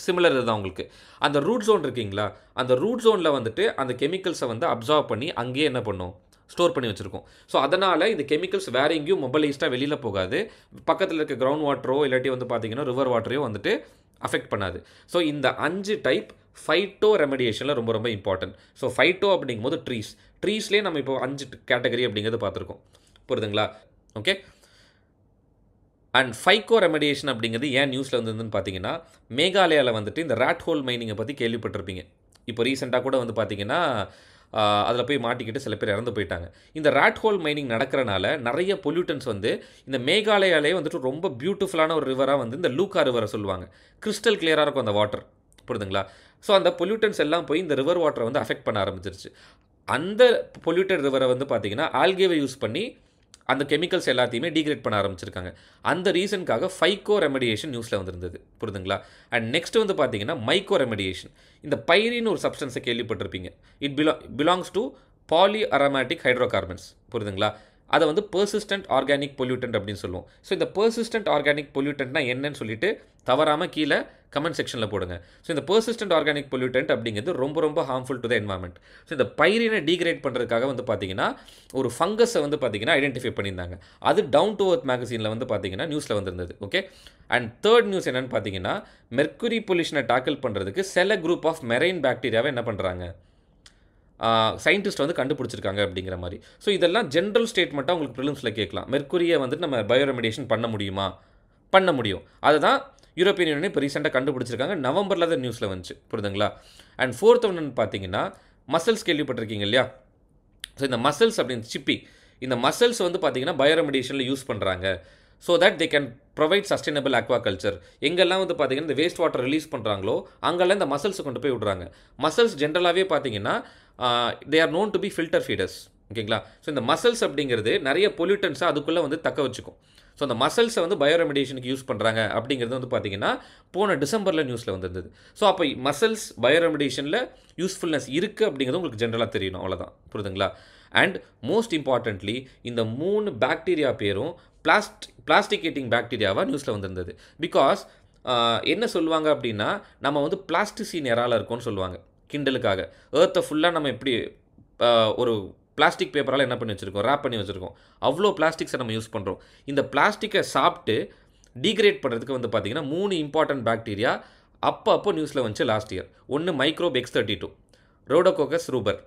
சிமிலர் தான் உங்களுக்கு. அந்த ரூட் ஜோன் இருக்கீங்களா, அந்த ரூட் ஜோனில் வந்துட்டு அந்த கெமிக்கல்ஸை வந்து அப்சார்ப் பண்ணி அங்கேயே என்ன பண்ணும், ஸ்டோர் பண்ணி வச்சுருக்கோம். ஸோ அதனால் இந்த கெமிக்கல்ஸ் வேறு எங்கேயும் மொபைலைஸ்டாக வெளியில் போகாது, பக்கத்தில் இருக்க கிரவுண்ட் வாட்டரோ இல்லாட்டி வந்து பார்த்தீங்கன்னா ரிவர் வாட்டரையோ வந்துட்டு அஃபெக்ட் பண்ணாது. ஸோ இந்த 5 டைப் ஃபைட்டோ ரெமடியேஷனில் ரொம்ப ரொம்ப இம்பார்ட்டன்ட். ஸோ ஃபைட்டோ அப்படிங்கும்போது ட்ரீஸ்லேயே நம்ம இப்போ 5 கேட்டகரி அப்படிங்கிறது பார்த்துருக்கோம். புரியுதுங்களா? ஓகே. அண்ட் ஃபைக்கோ ரெமடியேஷன் அப்படிங்கிறது ஏன் நியூஸில் வந்ததுன்னு பார்த்தீங்கன்னா, மேகாலயாவில் வந்துட்டு இந்த ராட் ஹோல் மைனிங்கை பற்றி கேள்விப்பட்டிருப்பீங்க. இப்போ ரீசெண்டாக கூட வந்து பார்த்தீங்கன்னா அதில் போய் மாட்டிக்கிட்டு சில பேர் இறந்து போயிட்டாங்க. இந்த ராட் ஹோல் மைனிங் நடக்கிறனால நிறைய பொல்யூட்டன்ஸ் வந்து இந்த மேகாலயாலே வந்துட்டு ரொம்ப பியூட்டிஃபுல்லான ஒரு ரிவராக வந்து இந்த லூக்கா ரிவரை சொல்லுவாங்க. கிறிஸ்டல் கிளியராக இருக்கும் அந்த வாட்டர். புரியுதுங்களா? ஸோ அந்த பொல்யூட்டன்ஸ் எல்லாம் போய் இந்த ரிவர் வாட்டரை வந்து அஃபெக்ட் பண்ண ஆரம்பிச்சிருச்சு. அந்த பொல்யூட்டட் ரிவரை வந்து பார்த்தீங்கன்னா ஆல்கேவை யூஸ் பண்ணி அந்த கெமிக்கல்ஸ் எல்லாத்தையுமே டீக்ரேட் பண்ண ஆரம்பிச்சிருக்காங்க. அந்த ரீசனுக்காக ஃபைக்கோ ரெமடியேஷன் நியூஸில் வந்திருந்தது. புரியுதுங்களா? அண்ட் நெக்ஸ்ட் வந்து பார்த்தீங்கன்னா மைக்கோ ரெமடியேஷன். இந்த பைரின்னு ஒரு சப்ஸ்டன்ஸை கேள்விப்பட்டிருப்பீங்க. It belongs to poly aromatic hydrocarbons. புரியுதுங்களா? அதை வந்து பெர்சிஸ்டன்ட் ஆர்கானிக் பொல்யூட்டன்ட் அப்படின்னு சொல்லுவோம். ஸோ இந்த பெர்சிஸ்டன்ட் ஆர்கானிக் பொல்யூட்டன்ட்னா என்னன்னு சொல்லிட்டு தவறாமல் கீழே கமெண்ட் செக்ஷனில் போடுங்க. ஸோ இந்த பெர்சிஸ்டன்ட் ஆர்கானிக் பொல்யூட்டன்ட் அப்படிங்கிறது ரொம்ப ரொம்ப harmful to the environment. So இந்த பைரினை டீக்ரேட் பண்ணுறதுக்காக வந்து பார்த்தீங்கன்னா ஒரு ஃபங்கஸை வந்து பார்த்தீங்கன்னா ஐடென்டிஃபை பண்ணியிருந்தாங்க. அது டவுன் டு எர்த் மேகசீனில் வந்து பார்த்தீங்கன்னா நியூஸில் வந்திருந்தது. ஓகே. அண்ட் தேர்ட் நியூஸ் என்னென்னு பார்த்தீங்கன்னா, மெர்க்குரி பொல்யூஷனை டாக்கிள் பண்ணுறதுக்கு சில குரூப் ஆஃப் மெரைன் பாக்டீரியாவை என்ன பண்ணுறாங்க, சயின்டிஸ்ட் வந்து கண்டுபிடிச்சிருக்காங்க அப்படிங்கிற மாதிரி. ஸோ இதெல்லாம் ஜென்ரல் ஸ்டேட்மெண்ட்டாக உங்களுக்கு ப்ரிலிம்ஸில் கேட்கலாம். மெர்க்குரியை வந்துட்டு நம்ம பயோரெமடியேஷன் பண்ண முடியுமா? பண்ண முடியும். அதுதான் யூரோப்பியன் யூனியன் இப்போ ரீசெண்டாக கண்டுபிடிச்சிருக்காங்க. நவம்பரில் தான் நியூஸில் வந்துச்சு. புரியுதுங்களா? அண்ட் ஃபோர்த் ஒன்று பார்த்தீங்கன்னா மசில்ஸ் கேள்விப்பட்டிருக்கீங்க இல்லையா? ஸோ இந்த மசில்ஸ் அப்படின்னு சிப்பி, இந்த மசில்ஸ் வந்து பார்த்தீங்கன்னா பயோரெமடியேஷனில் யூஸ் பண்ணுறாங்க. So that they can provide sustainable aquaculture. எங்கெல்லாம் வந்து பார்த்தீங்கன்னா இந்த வேஸ்ட் வாட்டர் ரிலீஸ் பண்ணுறாங்களோ அங்கெல்லாம் இந்த மசில்ஸை கொண்டு போய் விடுறாங்க. மசில்ஸ் ஜென்ரலாகவே பார்த்தீங்கன்னா they are known to be filter feeders. ஓகேங்களா? ஸோ இந்த மசில்ஸ் அப்படிங்கிறது நிறைய பொல்யூட்டன்ஸை அதுக்குள்ளே வந்து தக்க வச்சுக்கும். ஸோ அந்த மசில்ஸை வந்து பயோரெமடியேஷனுக்கு யூஸ் பண்ணுறாங்க அப்படிங்கிறது வந்து பார்த்தீங்கன்னா போன டிசம்பரில் நியூஸில் வந்திருந்தது. ஸோ அப்போ மசில்ஸ் பயோரெமடியேஷனில் யூஸ்ஃபுல்னஸ் இருக்குது அப்படிங்கிறது உங்களுக்கு ஜென்ரலாக தெரியணும். அவ்வளோதான். புரியுதுங்களா? அண்ட் மோஸ்ட் இம்பார்ட்டன்ட்லி இந்த 3 பாக்டீரியா பேரும் பிளாஸ்டிகேட்டிங் பாக்டீரியாவாக நியூஸில் வந்திருந்தது. பிகாஸ் என்ன சொல்லுவாங்க அப்படின்னா, நம்ம வந்து பிளாஸ்டிசின் எரால இருக்கோம்னு சொல்லுவாங்க, கிண்டலுக்காக. எர்த்தை ஃபுல்லாக நம்ம எப்படி ஒரு பிளாஸ்டிக் பேப்பரால் என்ன பண்ணி வச்சுருக்கோம், ரேப் பண்ணி வச்சுருக்கோம். அவ்வளோ பிளாஸ்டிக்ஸை நம்ம யூஸ் பண்ணுறோம். இந்த பிளாஸ்டிக்கை சாப்பிட்டு டீக்ரேட் பண்ணுறதுக்கு வந்து பார்த்திங்கன்னா 3 இம்பார்ட்டன்ட் பாக்டீரியா அப்போ நியூஸில் வந்துச்சு லாஸ்ட் இயர். ஒன்று மைக்ரோப் X32, ரோடோகோக்கஸ் ரூபர்,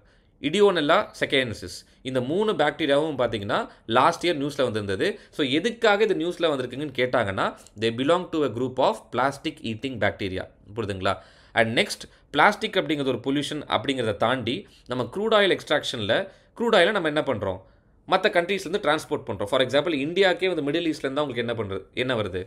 இடியோனெல்லா செகேனசிஸ். இந்த 3 பாக்டீரியாவும் பார்த்தீங்கன்னா லாஸ்ட் இயர் நியூஸில் வந்திருந்தது. ஸோ எதுக்காக இது நியூஸில் வந்திருக்குங்கன்னு கேட்டாங்கன்னா, they belong to a group of plastic eating bacteria. புரியுதுங்களா? அண்ட் நெக்ஸ்ட், பிளாஸ்டிக் அப்படிங்கிறது ஒரு பொல்யூஷன் அப்படிங்கிறத தாண்டி நம்ம க்ரூட் ஆயில் எக்ஸ்ட்ராக்ஷனில் க்ரூட் ஆயிலை நம்ம என்ன பண்ணுறோம், மற்ற கண்ட்ரீஸ்லேருந்து டிரான்ஸ்போர்ட் பண்ணுறோம். ஃபார் எக்ஸாம்பிள் இந்தியாவுக்கே வந்து மிடில் ஈஸ்ட்லேருந்து உங்களுக்கு என்ன வருது,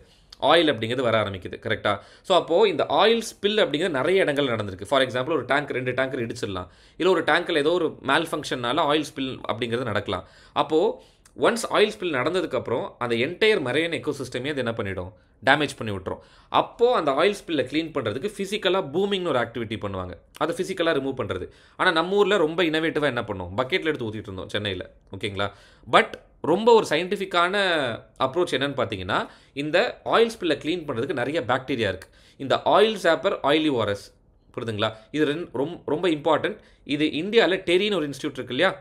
ஆயில் அப்படிங்கிறது வர ஆரம்பிக்குது. கரெக்டாக? ஸோ அப்போது இந்த ஆயில் ஸ்பில் அப்படிங்கிறது நிறைய இடங்கள் நடந்திருக்கு. ஃபார் எக்ஸாம்பிள் ஒரு டேங்க் 2 டேங்கர் இடிச்சிடலாம், இல்லை ஒரு டேங்கில் ஏதோ ஒரு மேல் ஃபங்க்ஷனால ஆயில் ஸ்பில் அப்படிங்கிறது நடக்கலாம். அப்போது ஒன்ஸ் ஆயில் ஸ்பில் நடந்ததுக்கப்புறம் அந்த என்டையர் மரைன் எக்கோசிஸ்டமே அது என்ன பண்ணிவிடும், டேமேஜ் பண்ணி விட்டுரும். அப்போது அந்த ஆயில் ஸ்பில்லை க்ளீன் பண்ணுறதுக்கு ஃபிசிக்கலாக பூமிங்னு ஒரு ஆக்டிவிட்டி பண்ணுவாங்க, அதை ஃபிசிக்கலாக ரிமூவ் பண்ணுறது. ஆனால் நம்ம ஊரில் ரொம்ப இனோவேட்டிவாக என்ன பண்ணோம், பக்கெட்டில் எடுத்து ஊற்றிட்டு இருந்தோம் சென்னையில். ஓகேங்களா? பட் ரொம்ப ஒரு சயின்டிஃபிக்கான அப்ரோச் என்னன்னு பார்த்தீங்கன்னா, இந்த ஆயில் ஸ்பில்லை க்ளீன் பண்ணுறதுக்கு நிறைய பாக்டீரியா இருக்குது. இந்த ஆயில் சாப்பர் ஆயிலிவாரஸ், புரியுதுங்களா? இது ரொம்ப இம்பார்ட்டன்ட். இது இந்தியாவில் டெரின்னு ஒரு இன்ஸ்டியூட் இருக்கு இல்லையா,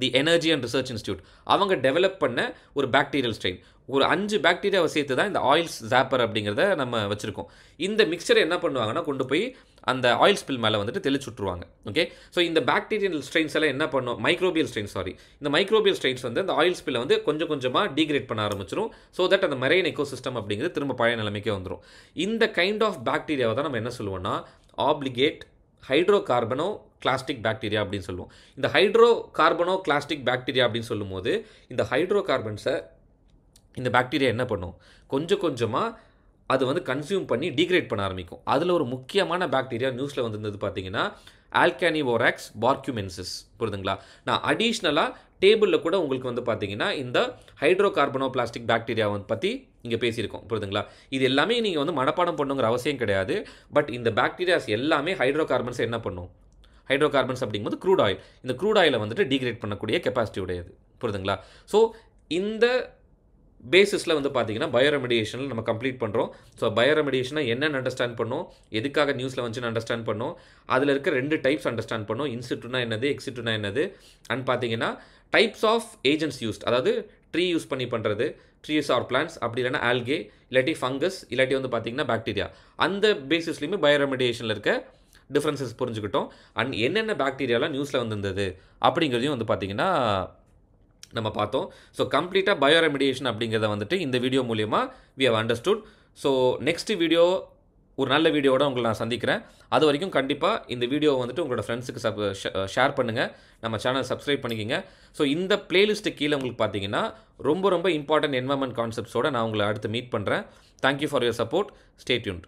தி எனர்ஜி அண்ட் ரிசர்ச் இன்ஸ்டியூட், அவங்க டெவலப் பண்ண ஒரு பாக்டீரியல் ஸ்ட்ரெயின். ஒரு 5 பாக்டீரியாவை சேர்த்து தான் இந்த ஆயில் ஜாப்பர் அப்படிங்கிறத நம்ம வச்சுருக்கோம். இந்த மிக்சரை என்ன பண்ணுவாங்கன்னா, கொண்டு போய் அந்த ஆயில் ஸ்பில் மேலே வந்துட்டு தெளிச்சு விட்ருவாங்க. ஓகே, ஸோ இந்த பாக்டீரியல் ஸ்ட்ரெயின்ஸ் எல்லாம் என்ன பண்ணும், மைக்ரோபியல் ஸ்ட்ரெயின்ஸ், இந்த மைக்ரோபியல் ஸ்ட்ரெயின்ஸ் வந்து அந்த ஆயில் ஸ்பில்லை வந்து கொஞ்சம் கொஞ்சமாக டீக்ரேட் பண்ண ஆரம்பிச்சிடும். ஸோ தட் அந்த மெரைன் எக்கோசிஸ்டம் அப்படிங்கிறது திரும்ப பழைய நிலைமைக்கே வந்துடும். இந்த கைண்ட் ஆஃப் பாக்டீரியாவை தான் நம்ம என்ன சொல்லுவோம்னா, ஆப்ளிகேட் ஹைட்ரோ கார்பனோ கிளாஸ்டிக் பாக்டீரியா அப்படின்னு சொல்லுவோம். இந்த ஹைட்ரோ கார்பனோ கிளாஸ்டிக் பாக்டீரியா அப்படின்னு சொல்லும்போது, இந்த ஹைட்ரோ கார்பன்ஸை இந்த பாக்டீரியா என்ன பண்ணும், கொஞ்சம் கொஞ்சமாக அது வந்து கன்சியூம் பண்ணி டீக்ரேட் பண்ண ஆரம்பிக்கும். அதில் ஒரு முக்கியமான பாக்டீரியா நியூஸில் வந்திருந்தது பார்த்தீங்கன்னா, ஆல்கானிவோராக்ஸ் பார்க்யூமென்சிஸ். புரியுதுங்களா? நான் அடிஷ்னலாக டேபிளில் கூட உங்களுக்கு வந்து பார்த்தீங்கன்னா இந்த ஹைட்ரோ கார்பனோ பிளாஸ்டிக் பாக்டீரியாவை பற்றி இங்கே பேசியிருக்கோம். புரியுதுங்களா? இது எல்லாமே நீங்கள் வந்து மனப்பாடம் பண்ணுங்கிற அவசியம் கிடையாது. பட் இந்த பாக்டீரியாஸ் எல்லாமே ஹைட்ரோ கார்பன்ஸை என்ன பண்ணும், ஹைட்ரோ கார்பன்ஸ் அப்படிங்கும்போது க்ரூட் ஆயில், இந்த க்ரூட் ஆயிலை வந்துட்டு டீக்ரேட் பண்ணக்கூடிய கெப்பாசிட்டி உடையது. புரியுதுங்களா? ஸோ இந்த பேசிஸில் வந்து பார்த்தீங்கன்னா பயோரெமிடியேஷனில் நம்ம கம்ப்ளீட் பண்ணுறோம். ஸோ பயோரெமிடியேஷனை என்னென்னு அண்டர்ஸ்டாண்ட் பண்ணோம், எதுக்காக நியூஸில் வந்துச்சுன்னு அண்டர்ஸ்டாண்ட் பண்ணோம், அதில் இருக்க 2 டைப்ஸ் அண்டர்ஸ்டாண்ட் பண்ணோம், இன்சிட்டுனா என்னது, எக்ஸிட்டுனா என்னது, அண்ட் பார்த்தீங்கன்னா டைப்ஸ் ஆஃப் ஏஜென்ட்ஸ் யூஸ்ட், அதாவது ட்ரீ யூஸ் பண்ணி பண்ணுறது, ட்ரீஸ் ஆர் பிளான்ஸ், அப்படி இல்லைனா ஆல்கே, இல்லாட்டி ஃபங்கஸ், இல்லாட்டி வந்து பார்த்தீங்கன்னா பாக்டீரியா. அந்த பேசிஸ்லையுமே பயோரெமிடியேஷனில் இருக்க டிஃப்ரென்சஸ் புரிஞ்சுக்கிட்டோம். அண்ட் என்னென்ன பாக்டீரியாலாம் நியூஸில் வந்திருந்தது அப்படிங்கிறதையும் வந்து பார்த்தீங்கன்னா நம்ம பார்த்தோம். ஸோ கம்ப்ளீட்டாக பயோரெமிடியேஷன் அப்படிங்கிறத வந்துட்டு இந்த வீடியோ மூலிமா we have understood. So next video ஒரு நல்ல வீடியோவோட உங்களை நான் சந்திக்கிறேன். அது வரைக்கும் கண்டிப்பாக இந்த வீடியோவை வந்துட்டு உங்களோட ஃப்ரெண்ட்ஸுக்கு ஷேர் பண்ணுங்கள், நம்ம சேனல் சப்ஸ்கிரைப் பண்ணிக்கிங்க. ஸோ இந்த பிளேலிஸ்ட்டு கீழே உங்களுக்கு பார்த்தீங்கன்னா ரொம்ப இம்பார்ட்டன்ட் என்வரன்மெண்ட் கான்செப்ட்ஸோடு நான் உங்களை அடுத்து மீட் பண்ணுறேன். Thank you for your support. Stay tuned.